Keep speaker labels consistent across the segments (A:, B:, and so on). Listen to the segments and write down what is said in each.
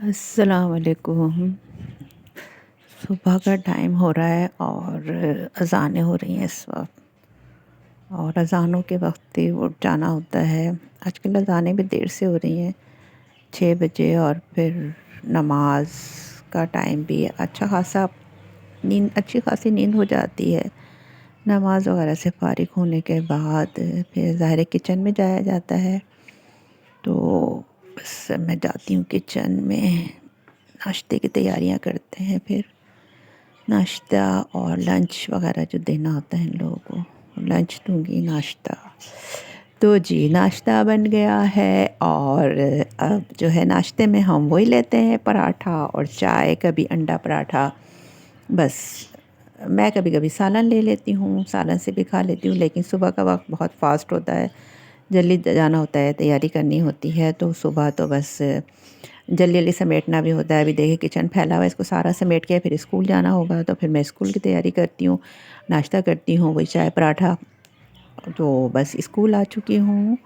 A: अस्सलाम वालेकुम। सुबह का टाइम हो रहा है और अज़ानें हो रही हैं इस वक्त। और अज़ानों के वक्त ही उठ जाना होता है। आजकल अज़ानें भी देर से हो रही हैं, 6 बजे। और फिर नमाज का टाइम भी अच्छा खासा, नींद अच्छी खासी नींद हो जाती है। नमाज वगैरह से फ़ारिग होने के बाद फिर ज़ाहिर किचन में जाया जाता है। तो बस मैं जाती हूँ किचन में, नाश्ते की तैयारियाँ करते हैं। फिर नाश्ता और लंच वगैरह जो देना होता है इन लोगों को, लंच दूंगी, नाश्ता। तो जी नाश्ता बन गया है। और अब जो है नाश्ते में हम वही लेते हैं, पराठा और चाय, कभी अंडा पराठा। बस मैं कभी कभी सालन ले लेती हूँ, सालन से भी खा लेती हूँ। लेकिन सुबह का वक्त बहुत फास्ट होता है, जल्दी जाना होता है, तैयारी करनी होती है। तो सुबह तो बस जल्दी जल्दी समेटना भी होता है। अभी देखिए किचन फैला हुआ है, इसको सारा समेट के फिर स्कूल जाना होगा। तो फिर मैं स्कूल की तैयारी करती हूँ, नाश्ता करती हूँ, वही चाय पराठा। तो बस स्कूल आ चुकी हूँ।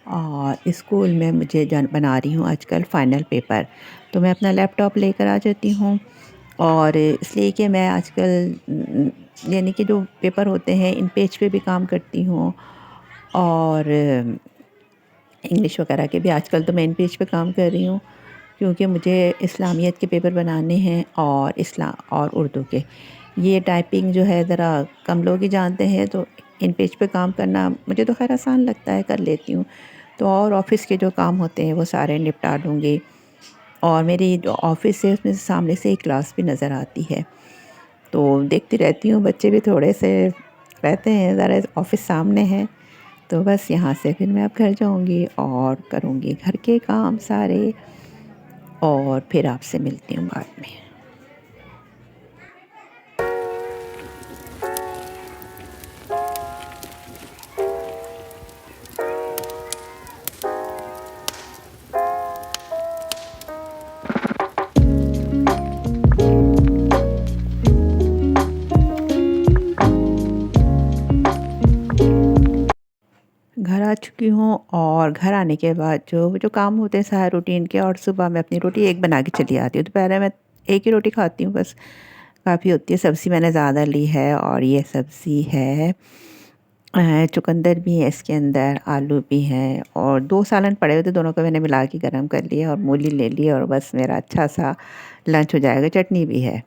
A: और स्कूल में मुझे बना रही हूँ आजकल फ़ाइनल पेपर। तो मैं अपना लैपटॉप लेकर आ जाती हूँ। और इसलिए कि मैं आजकल यानी कि जो पेपर होते हैं इन पेज पे भी काम करती हूँ। और इंग्लिश वगैरह के भी आजकल तो मैं इन पेज पे काम कर रही हूँ, क्योंकि मुझे इस्लामियत के पेपर बनाने हैं और इस्लाम और उर्दू के। ये टाइपिंग जो है ज़रा कम लोग ही जानते हैं, तो इन पेज पे काम करना मुझे तो खैर आसान लगता है, कर लेती हूँ। तो और ऑफ़िस के जो काम होते हैं वो सारे निपटा दूँगी। और मेरी जो ऑफ़िस है उसमें सामने से एक क्लास भी नज़र आती है, तो देखती रहती हूँ। बच्चे भी थोड़े से रहते हैं, ज़रा ऑफ़िस सामने है। तो बस यहाँ से फिर मैं अब घर जाऊँगी और करूँगी घर के काम सारे। और फिर आपसे मिलती हूँ बाद में। घर आ चुकी हूँ और घर आने के बाद जो जो काम होते हैं सारे रूटीन के, और सुबह मैं अपनी रोटी एक बना के चली आती हूँ। दोपहर में एक ही रोटी खाती हूँ बस, काफ़ी होती है। सब्ज़ी मैंने ज़्यादा ली है, और ये सब्ज़ी है चुकंदर भी है इसके अंदर, आलू भी हैं, और 2 सालन पड़े हुए थे, दोनों को मैंने मिला के गरम कर लिया और मूली ले ली, और बस मेरा अच्छा सा लंच हो जाएगा। चटनी भी है,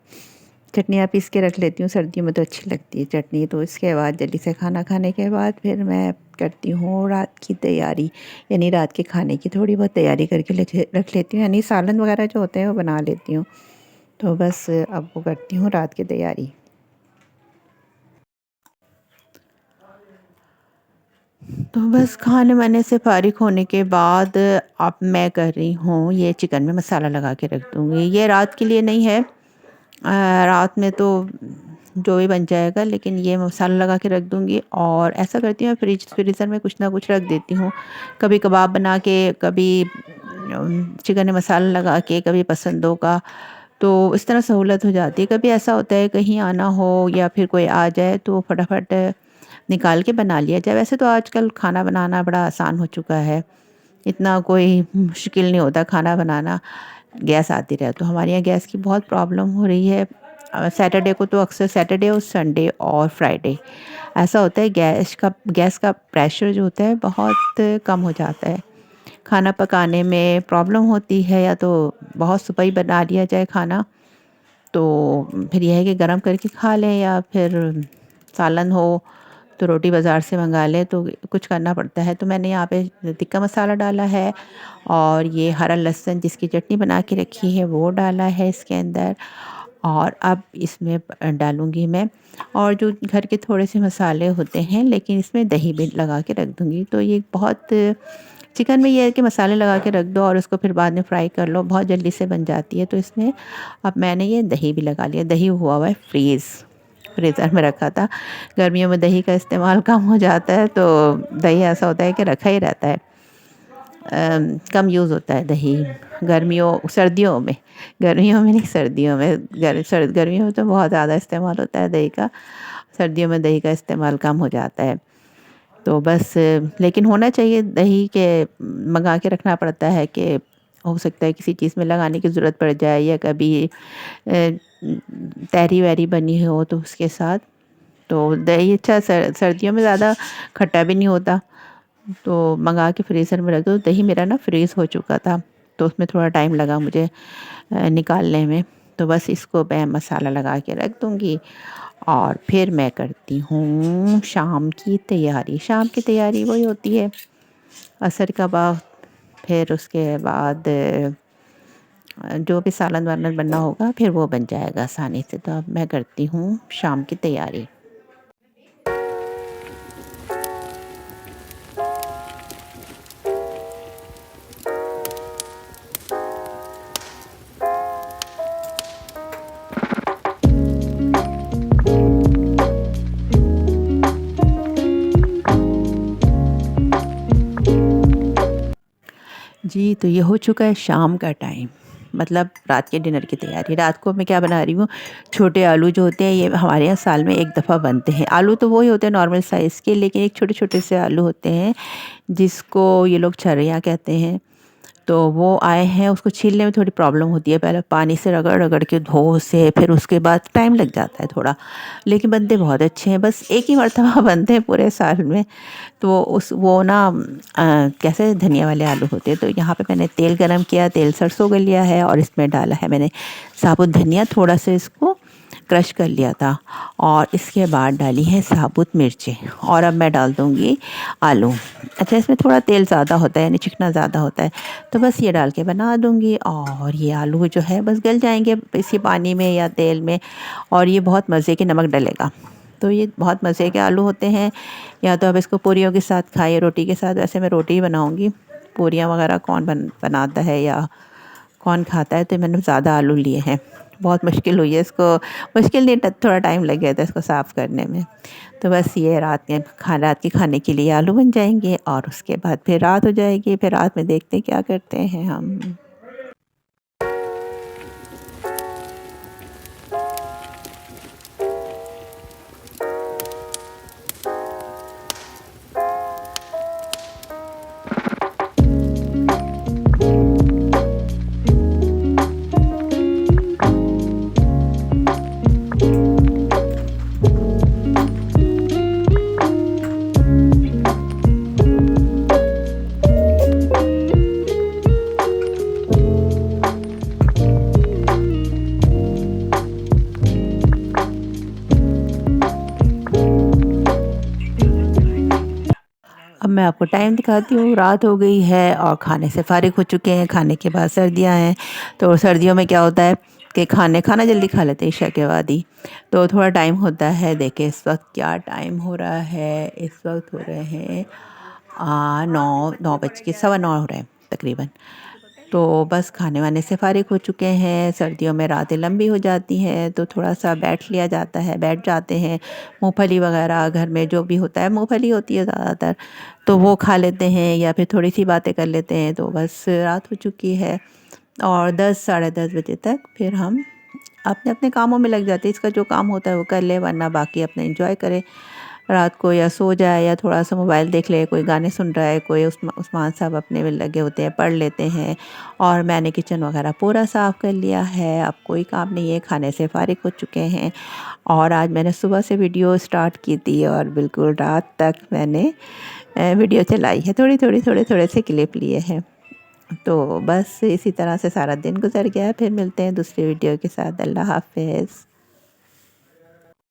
A: चटनियाँ पीस के रख लेती हूँ, सर्दियों में तो अच्छी लगती है चटनी। तो इसके बाद जल्दी से खाना खाने के बाद फिर मैं करती हूँ रात की तैयारी, यानी रात के खाने की थोड़ी बहुत तैयारी करके रख लेती हूँ, यानी सालन वगैरह जो होते हैं वो बना लेती हूँ। तो बस अब वो करती हूँ रात की तैयारी। तो बस खाने वाने से फ़ारिग होने के बाद अब मैं कर रही हूँ, ये चिकन में मसाला लगा के रख दूँगी। ये रात के लिए नहीं है, रात में तो जो भी बन जाएगा, लेकिन ये मसाला लगा के रख दूँगी। और ऐसा करती हूँ फ्रीज़र में कुछ ना कुछ रख देती हूँ, कभी कबाब बना के, कभी चिकन में मसाला लगा के, कभी पसंदों का। तो इस तरह सहूलत हो जाती है। कभी ऐसा होता है कहीं आना हो या फिर कोई आ जाए तो फटाफट निकाल के बना लिया जाए। वैसे तो आजकल खाना बनाना बड़ा आसान हो चुका है, इतना कोई मुश्किल नहीं होता खाना बनाना। गैस आती रहे, तो हमारे यहाँ गैस की बहुत प्रॉब्लम हो रही है। सैटरडे को तो अक्सर, सैटरडे और संडे और फ्राइडे ऐसा होता है, गैस का प्रेशर जो होता है बहुत कम हो जाता है। खाना पकाने में प्रॉब्लम होती है, या तो बहुत सुबह ही बना लिया जाए खाना, तो फिर यह है कि गरम करके खा लें, या फिर सालन हो तो रोटी बाज़ार से मंगा लें। तो कुछ करना पड़ता है। तो मैंने यहाँ पे तिक्का मसाला डाला है, और ये हरा लहसुन जिसकी चटनी बना के रखी है वो डाला है इसके अंदर। और अब इसमें डालूँगी मैं, और जो घर के थोड़े से मसाले होते हैं, लेकिन इसमें दही भी लगा के रख दूँगी। तो ये बहुत, चिकन में ये है कि मसाले लगा के रख दो और उसको फिर बाद में फ्राई कर लो, बहुत जल्दी से बन जाती है। तो इसमें अब मैंने ये दही भी लगा लिया। दही हुआ हुआ है फ्रीज़र में रखा था। गर्मियों में दही का इस्तेमाल कम हो जाता है, तो दही ऐसा होता है कि रखा ही रहता है। कम यूज़ होता है दही सर्दियों में। गर्मियों में नहीं, सर्दियों में। गर्मियों में तो बहुत ज़्यादा इस्तेमाल होता है दही का, सर्दियों में दही का इस्तेमाल कम हो जाता है। तो बस लेकिन होना चाहिए दही के, मंगा के रखना पड़ता है कि हो सकता है किसी चीज़ में लगाने की ज़रूरत पड़ जाए, या कभी तहरी वहरी बनी हो तो उसके साथ। तो दही अच्छा, सर्दियों में ज़्यादा खट्टा भी नहीं होता, तो मंगा के फ्रीज़र में रख दो। दही मेरा ना फ्रीज़ हो चुका था, तो उसमें थोड़ा टाइम लगा मुझे निकालने में। तो बस इसको मैं मसाला लगा के रख दूँगी और फिर मैं करती हूँ शाम की तैयारी। शाम की तैयारी वही होती है असर का वक़्त, फिर उसके बाद जो भी सालन वालन बनना होगा फिर वो बन जाएगा आसानी से। तो अब मैं करती हूँ शाम की तैयारी। जी, तो ये हो चुका है शाम का टाइम, मतलब रात के डिनर की तैयारी। रात को मैं क्या बना रही हूँ, छोटे आलू जो होते हैं ये हमारे यहाँ साल में एक दफ़ा बनते हैं। आलू तो वही होते हैं नॉर्मल साइज़ के, लेकिन एक छोटे-छोटे से आलू होते हैं जिसको ये लोग छर्रियाँ कहते हैं। तो वो आए हैं, उसको छीलने में थोड़ी प्रॉब्लम होती है, पहले पानी से रगड़-रगड़ के धो से, फिर उसके बाद टाइम लग जाता है थोड़ा, लेकिन बनते बहुत अच्छे हैं। बस एक ही मर्तबा बनते हैं पूरे साल में। तो उस वो ना कैसे धनिया वाले आलू होते हैं। तो यहाँ पे मैंने तेल गरम किया, तेल सरसों का लिया है और इसमें डाला है मैंने साबुत धनिया, थोड़ा सा इसको क्रश कर लिया था, और इसके बाद डाली है साबुत मिर्चें, और अब मैं डाल दूँगी आलू। अच्छा, इसमें थोड़ा तेल ज़्यादा होता है, यानी चिकना ज़्यादा होता है, तो बस ये डाल के बना दूँगी। और ये आलू जो है बस गल जाएंगे इसी पानी में या तेल में, और ये बहुत मज़े के नमक डलेगा। तो ये बहुत मज़े के आलू होते हैं। या तो आप इसको पूरियों के साथ खाइए, रोटी के साथ। वैसे मैं रोटी ही बनाऊँगी, पूरियाँ वगैरह कौन बनाता है या कौन खाता है। तो मैंने ज़्यादा आलू लिए हैं, बहुत मुश्किल हुई है इसको, मुश्किल नहीं, थोड़ा टाइम लग गया था इसको साफ़ करने में। तो बस ये रात के खाने के लिए आलू बन जाएंगे, और उसके बाद फिर रात हो जाएगी। फिर रात में देखते हैं क्या करते हैं हम। अब मैं आपको टाइम दिखाती हूँ। रात हो गई है और खाने से फ़ारिग हो चुके हैं। खाने के बाद सर्दियाँ हैं, तो सर्दियों में क्या होता है कि खाना जल्दी खा लेते हैं इशा के बाद ही, तो थोड़ा टाइम होता है। देखिए इस वक्त क्या टाइम हो रहा है, इस वक्त हो रहे हैं 9 बज के सवा 9 हो रहे हैं तकरीबन। तो बस खाने वाने से फ़ारिग हो चुके हैं। सर्दियों में रातें लंबी हो जाती हैं, तो थोड़ा-सा बैठ लिया जाता है, बैठ जाते हैं। मूँगफली वग़ैरह घर में जो भी होता है, मूँगफली होती है ज़्यादातर, तो वो खा लेते हैं या फिर थोड़ी-सी बातें कर लेते हैं। तो बस रात हो चुकी है, और 10 साढ़े 10 बजे तक फिर हम अपने-अपने कामों में लग जाते हैं। इसका जो काम होता है वो कर ले, वरना बाकी अपना एन्जॉय करे रात को, या सो जाए या थोड़ा-सा मोबाइल देख ले, कोई गाने सुन रहा है, कोई उस्मान साहब अपने में लगे होते हैं, पढ़ लेते हैं। और मैंने किचन वगैरह पूरा साफ़ कर लिया है, अब कोई काम नहीं है, खाने से फ़ारिग हो चुके हैं। और आज मैंने सुबह से वीडियो स्टार्ट की थी और बिल्कुल रात तक मैंने वीडियो चलाई है, थोड़ी-थोड़ी, थोड़े-थोड़े से क्लिप लिए हैं। तो बस इसी तरह से सारा दिन गुज़र गया। फिर मिलते हैं दूसरी वीडियो के साथ। अल्लाह हाफ़िज़।